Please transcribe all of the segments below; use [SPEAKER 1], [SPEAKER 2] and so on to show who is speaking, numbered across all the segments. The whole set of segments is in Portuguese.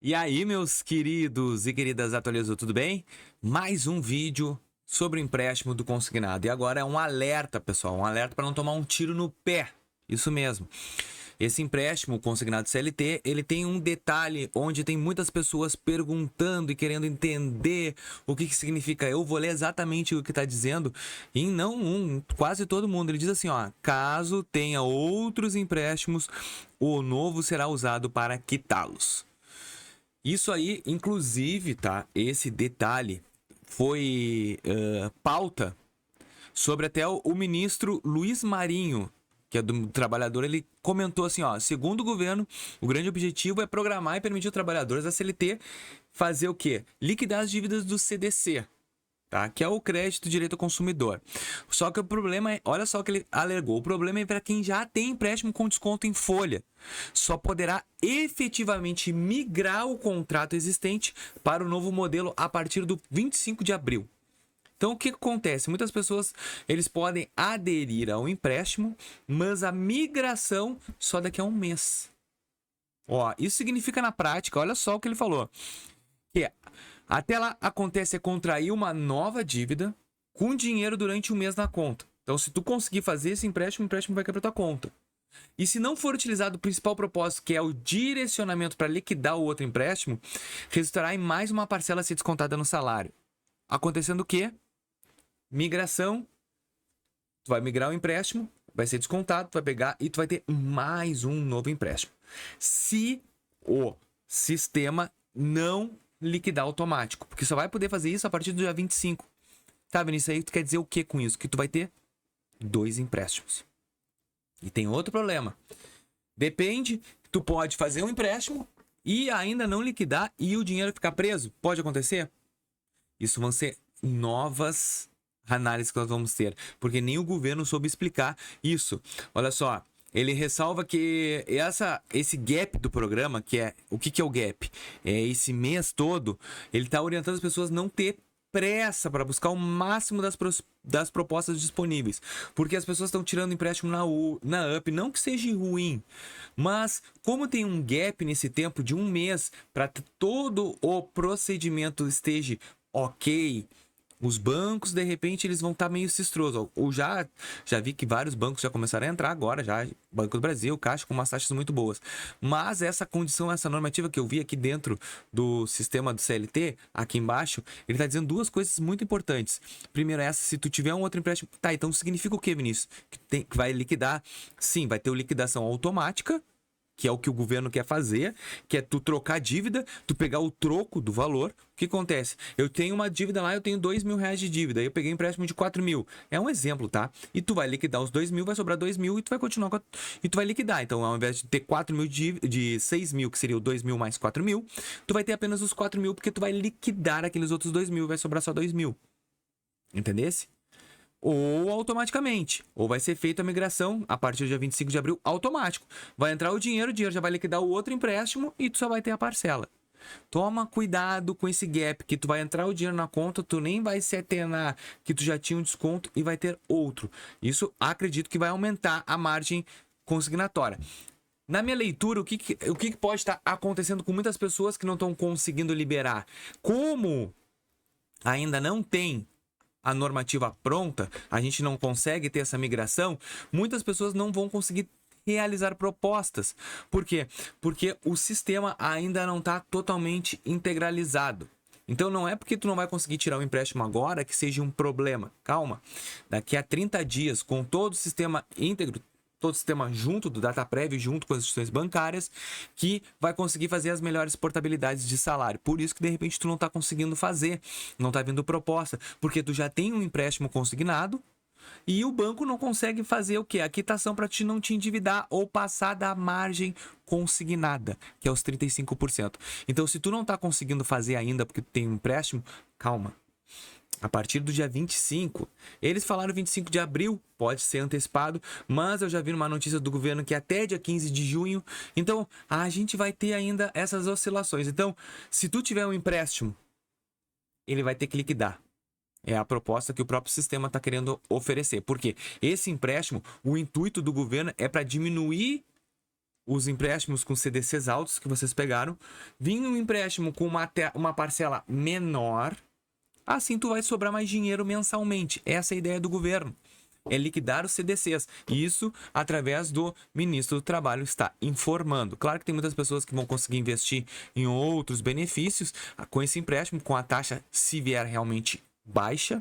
[SPEAKER 1] E aí, meus queridos e queridas, atualizou, tudo bem? Mais um vídeo sobre o empréstimo do consignado. E agora é um alerta, pessoal, um alerta para não tomar um tiro no pé. Isso mesmo. Esse empréstimo consignado CLT, ele tem um detalhe onde tem muitas pessoas perguntando e querendo entender o que significa. Eu vou ler exatamente o que está dizendo e não quase todo mundo. Ele diz assim, ó, caso tenha outros empréstimos, o novo será usado para quitá-los. Isso aí, inclusive, tá? Esse detalhe foi pauta sobre até o ministro Luiz Marinho, que é do trabalhador. Ele comentou assim, ó, segundo o governo, o grande objetivo é programar e permitir os trabalhadores da CLT fazer o quê? Liquidar as dívidas do CDC. Tá? Que é o crédito direito ao consumidor. Só que o problema é, olha só o que ele alegou, o problema é para quem já tem empréstimo com desconto em folha. Só poderá efetivamente migrar o contrato existente para o novo modelo a partir do 25 de abril. Então, o que acontece? Muitas pessoas eles podem aderir ao empréstimo, mas a migração só daqui a um mês. Ó, isso significa na prática, olha só o que ele falou, que até lá acontece é contrair uma nova dívida com dinheiro durante um mês na conta. Então, se tu conseguir fazer esse empréstimo, o empréstimo vai cair para tua conta. E se não for utilizado o principal propósito, que é o direcionamento para liquidar o outro empréstimo, resultará em mais uma parcela a ser descontada no salário. Acontecendo o quê? Migração. Tu vai migrar o empréstimo, vai ser descontado, tu vai pegar e tu vai ter mais um novo empréstimo. Se o sistema não liquidar automático, porque só vai poder fazer isso a partir do dia 25. Tá, Vinícius? Aí tu quer dizer o que com isso? Que tu vai ter 2 empréstimos. E tem outro problema. Depende, tu pode fazer um empréstimo e ainda não liquidar e o dinheiro ficar preso. Pode acontecer? Isso vão ser novas análises que nós vamos ter, porque nem o governo soube explicar isso. Olha só, ele ressalva que esse gap do programa, que é o que é o gap? É esse mês todo, ele está orientando as pessoas a não ter pressa para buscar o máximo das propostas disponíveis, porque as pessoas estão tirando empréstimo na UP, não que seja ruim, mas como tem um gap nesse tempo de um mês para todo o procedimento esteja ok, os bancos, de repente, eles vão estar meio cistrosos. Ou já vi que vários bancos já começaram a entrar agora, já Banco do Brasil, Caixa, com umas taxas muito boas. Mas essa condição, essa normativa que eu vi aqui dentro do sistema do CLT, aqui embaixo, ele está dizendo duas coisas muito importantes. Primeiro, essa, se tu tiver um outro empréstimo... Tá, então significa o quê, Vinícius? Que vai liquidar? Sim, vai ter liquidação automática, que é o que o governo quer fazer, que é tu trocar dívida, tu pegar o troco do valor. O que acontece? Eu tenho uma dívida lá, eu tenho R$2.000 de dívida, aí eu peguei um empréstimo de 4.000. É um exemplo, tá? E tu vai liquidar os 2.000, vai sobrar 2.000 e tu vai continuar e tu vai liquidar. Então, ao invés de ter 4.000 de 6.000, que seria o 2.000 mais 4.000, tu vai ter apenas os 4.000, porque tu vai liquidar aqueles outros 2.000, vai sobrar só 2.000. Entendesse? Ou automaticamente, ou vai ser feita a migração a partir do dia 25 de abril automático. Vai entrar o dinheiro já vai liquidar o outro empréstimo e tu só vai ter a parcela. Toma cuidado com esse gap, que tu vai entrar o dinheiro na conta, tu nem vai se atenar que tu já tinha um desconto e vai ter outro. Isso acredito que vai aumentar a margem consignatória. Na minha leitura, o que pode estar acontecendo com muitas pessoas que não estão conseguindo liberar? Como ainda não tem a normativa pronta, a gente não consegue ter essa migração, muitas pessoas não vão conseguir realizar propostas. Por quê? Porque o sistema ainda não está totalmente integralizado. Então não é porque tu não vai conseguir tirar o empréstimo agora que seja um problema. Calma. Daqui a 30 dias, com todo o sistema íntegro, todo o sistema junto do DataPrev, junto com as instituições bancárias, que vai conseguir fazer as melhores portabilidades de salário. Por isso que de repente tu não está conseguindo fazer, não está vindo proposta, porque tu já tem um empréstimo consignado e o banco não consegue fazer o quê? A quitação para te não te endividar ou passar da margem consignada, que é os 35%. Então, se tu não está conseguindo fazer ainda porque tu tem um empréstimo, calma. A partir do dia 25, eles falaram 25 de abril, pode ser antecipado, mas eu já vi numa notícia do governo que até dia 15 de junho, então a gente vai ter ainda essas oscilações. Então, se tu tiver um empréstimo, ele vai ter que liquidar. É a proposta que o próprio sistema está querendo oferecer. Porque esse empréstimo, o intuito do governo é para diminuir os empréstimos com CDCs altos que vocês pegaram, vir um empréstimo com uma parcela menor, assim tu vai sobrar mais dinheiro mensalmente. Essa é a ideia do governo. É liquidar os CDCs. E isso através do ministro do Trabalho está informando. Claro que tem muitas pessoas que vão conseguir investir em outros benefícios com esse empréstimo, com a taxa, se vier realmente baixa,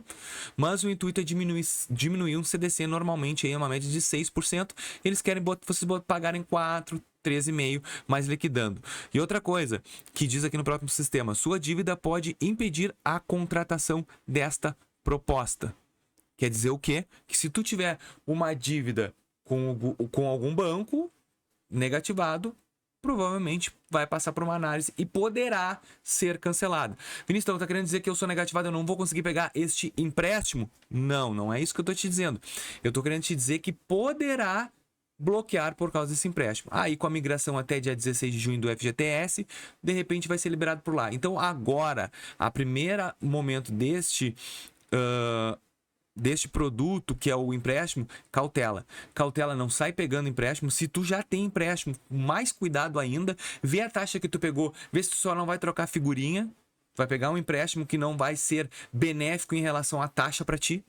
[SPEAKER 1] mas o intuito é diminuir um CDC normalmente aí uma média de 6%. Eles querem vocês pagarem 4, 13,5, mas liquidando. E outra coisa que diz aqui no próprio sistema, sua dívida pode impedir a contratação desta proposta. Quer dizer o quê? Que se tu tiver uma dívida com algum banco negativado, provavelmente vai passar por uma análise e poderá ser cancelada. Vinícius, então tá querendo dizer que eu sou negativado, eu não vou conseguir pegar este empréstimo? Não, não é isso que eu tô te dizendo. Eu tô querendo te dizer que poderá bloquear por causa desse empréstimo. Aí com a migração até dia 16 de junho do FGTS, de repente vai ser liberado por lá. Então agora, a primeira momento deste produto, que é o empréstimo, cautela. Cautela, não sai pegando empréstimo. Se tu já tem empréstimo, mais cuidado ainda. Vê a taxa que tu pegou, vê se tu só não vai trocar figurinha. Vai pegar um empréstimo que não vai ser benéfico em relação à taxa para ti.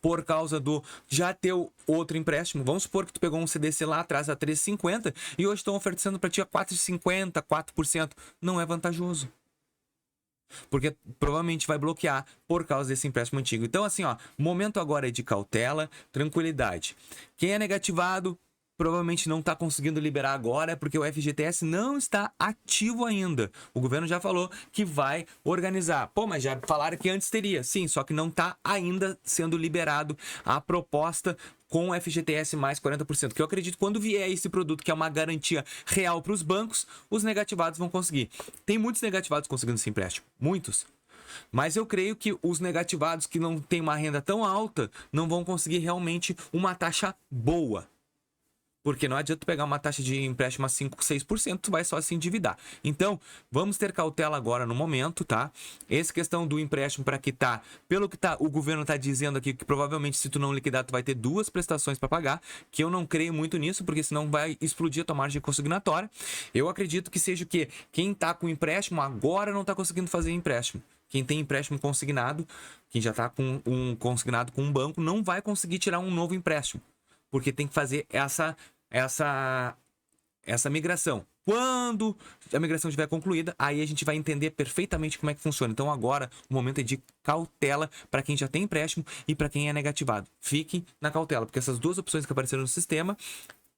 [SPEAKER 1] Por causa do já ter outro empréstimo. Vamos supor que tu pegou um CDC lá atrás a 3,50 e hoje estão oferecendo para ti a 4,50, 4%. Não é vantajoso. Porque provavelmente vai bloquear por causa desse empréstimo antigo. Então, assim, ó, momento agora é de cautela, tranquilidade. Quem é negativado provavelmente não está conseguindo liberar agora, porque o FGTS não está ativo ainda. O governo já falou que vai organizar. Pô, mas já falaram que antes teria. Sim, só que não está ainda sendo liberado a proposta com o FGTS mais 40%. Que eu acredito que quando vier esse produto, que é uma garantia real para os bancos, os negativados vão conseguir. Tem muitos negativados conseguindo esse empréstimo. Muitos. Mas eu creio que os negativados que não têm uma renda tão alta não vão conseguir realmente uma taxa boa. Porque não adianta tu pegar uma taxa de empréstimo a 5, 6%, tu vai só se endividar. Então, vamos ter cautela agora no momento, tá? Essa questão do empréstimo para quitar, pelo que o governo tá dizendo aqui, que provavelmente se tu não liquidar, tu vai ter 2 prestações para pagar, que eu não creio muito nisso, porque senão vai explodir a tua margem consignatória. Eu acredito que seja o quê? Quem tá com empréstimo agora não tá conseguindo fazer empréstimo. Quem tem empréstimo consignado, quem já tá com um consignado com um banco, não vai conseguir tirar um novo empréstimo. Porque tem que fazer essa migração. Quando a migração estiver concluída, aí a gente vai entender perfeitamente como é que funciona. Então agora o momento é de cautela para quem já tem empréstimo e para quem é negativado. Fiquem na cautela, porque essas duas opções que apareceram no sistema,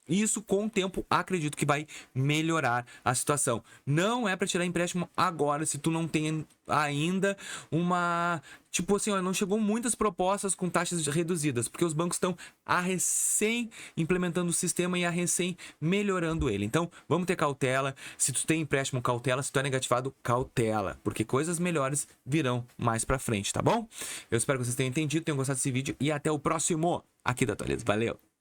[SPEAKER 1] isso com o tempo acredito que vai melhorar a situação. Não é para tirar empréstimo agora se tu não tem ainda uma... Tipo assim, ó, não chegou muitas propostas com taxas reduzidas, porque os bancos estão a recém implementando o sistema e a recém melhorando ele. Então, vamos ter cautela. Se tu tem empréstimo, cautela. Se tu é negativado, cautela, porque coisas melhores virão mais pra frente, tá bom? Eu espero que vocês tenham entendido, tenham gostado desse vídeo e até o próximo aqui da Atualiza. Valeu!